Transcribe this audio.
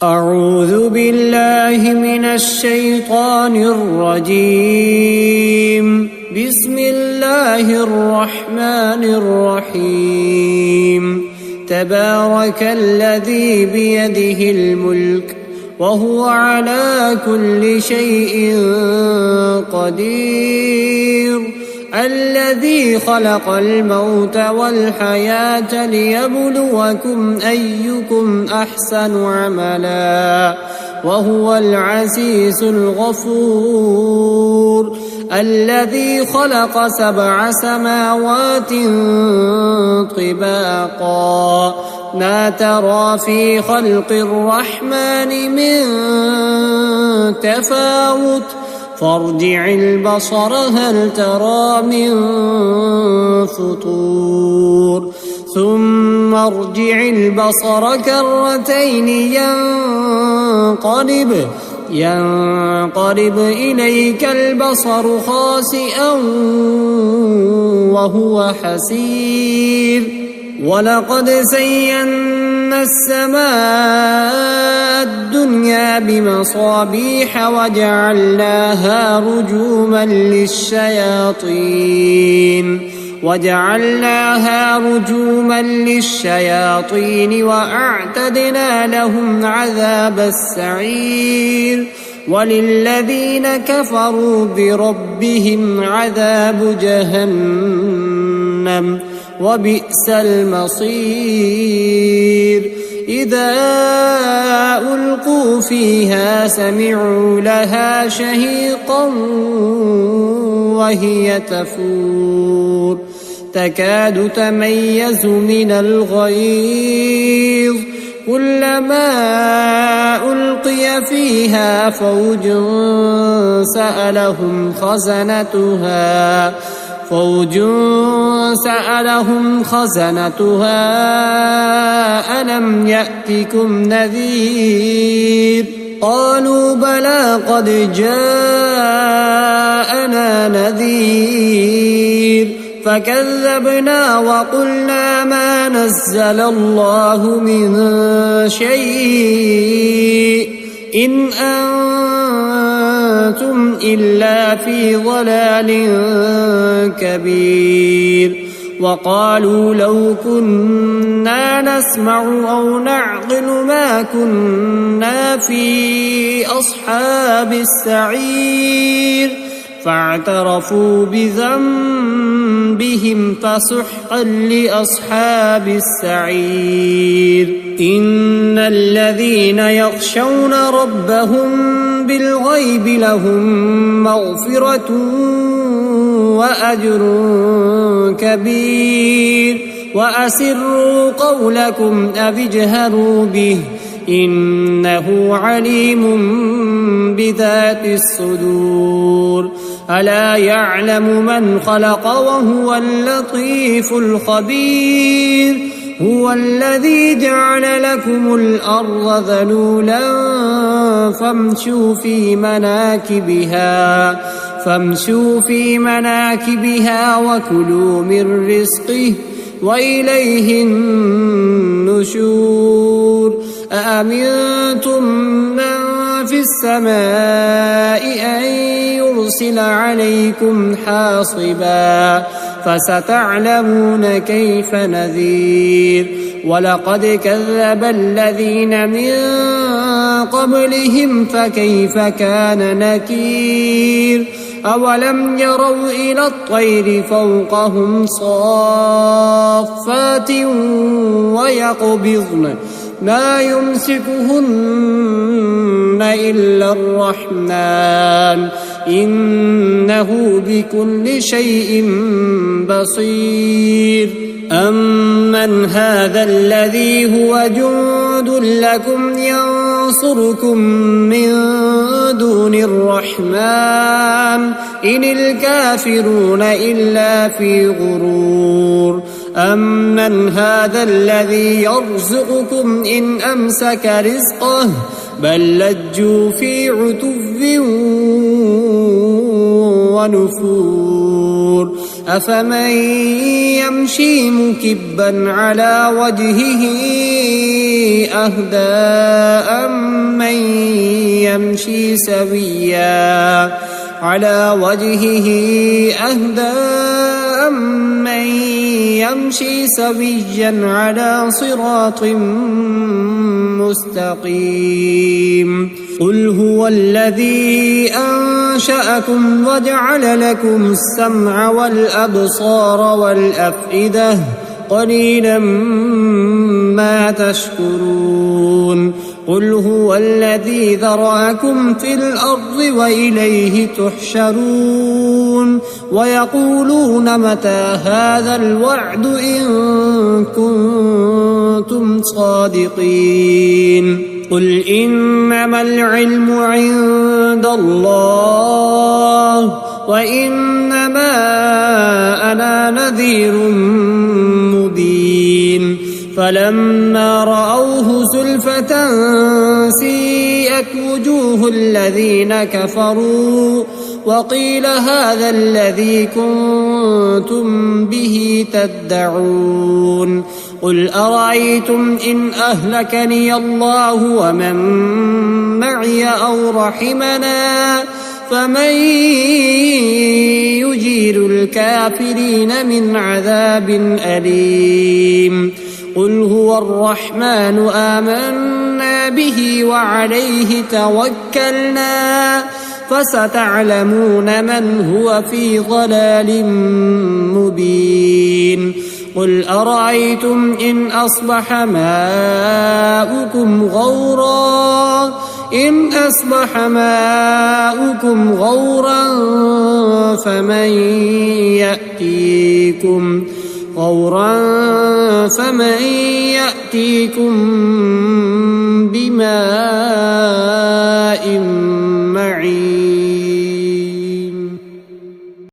أعوذ بالله من الشيطان الرجيم. بسم الله الرحمن الرحيم. تبارك الذي بيده الملك وهو على كل شيء قدير. الذي خلق الموت والحياة ليبلوكم أيكم أحسن عملا وهو العزيز الغفور. الذي خلق 7 سماوات طباقا ما ترى في خلق الرحمن من تفاوت فارجع البصر هل ترى من فطور ثم ارجع البصر كرتين ينقلب إليك البصر خاسئا وهو حسير. ولقد زينا السماء الدنيا بمصابيح وجعلناها رجوما للشياطين وأعتدنا لهم عذاب السعير. وللذين كفروا بربهم عذاب جهنم وبئس المصير. إذا ألقوا فيها سمعوا لها شهيقا وهي تفور تكاد تميز من الغيظ كلما ألقي فيها فوج سألهم خزنتها ألم يأتكم نذير قالوا بلى قد جاءنا نذير فكذبنا وقلنا ما نزل الله من شيء إن أنتم إلا في ضلال كبير. وقالوا لو كنا نسمع أو نعقل ما كنا في أصحاب السعير فاعترفوا بذنبهم فسحقا لأصحاب السعير. إن الذين يخشون ربهم بالغيب لهم مغفرة وأجر كبير. وأسروا قولكم أو اجهروا به إنه عليم بذات الصدور. ألا يعلم من خلق وهو اللطيف الخبير. هو الذي جعل لكم الأرض ذلولا فامشوا في مناكبها وكلوا من رزقه وإليه النشور. أأمنتم من في السماء أن يرسل عليكم حاصبا فستعلمون كيف نذير. ولقد كذب الذين من قبلهم فكيف كان نكير. أولم يروا إلى الطير فوقهم صافات ويقبضن ما يمسكهن إلا الرحمن إنه بكل شيء بصير. أمن هذا الذي هو جند لكم ينصركم من دون الرحمن إن الكافرون إلا في غرور. أمن هذا الذي يرزقكم إن أمسك رزقه بل لجوا في عتو ونفور. أفمن يمشي مكبا على وجهه أهدى أمن يمشي سويا على صراط مستقيم قل هو الذي أنشأكم وجعل لكم السمع والأبصار والأفئدة قليلا ما تشكرون قل هو الذي ذرأكم في الأرض وإليه تحشرون ويقولون متى هذا الوعد إن كنتم صادقين قل إنما العلم عند الله وإنما أنا نذير مبين فلما رأوه زلفة سيئت وجوه الذين كفروا وقيل هذا الذي كنتم به تدعون قل أرأيتم إن أهلكني الله ومن معي أو رحمنا فمن يجير الكافرين من عذاب أليم قل هو الرحمن آمنا به وعليه توكلنا فستعلمون من هو في ضلال مبين قل أرأيتم إن أصبح ماؤكم غورا فمن يأتيكم بماء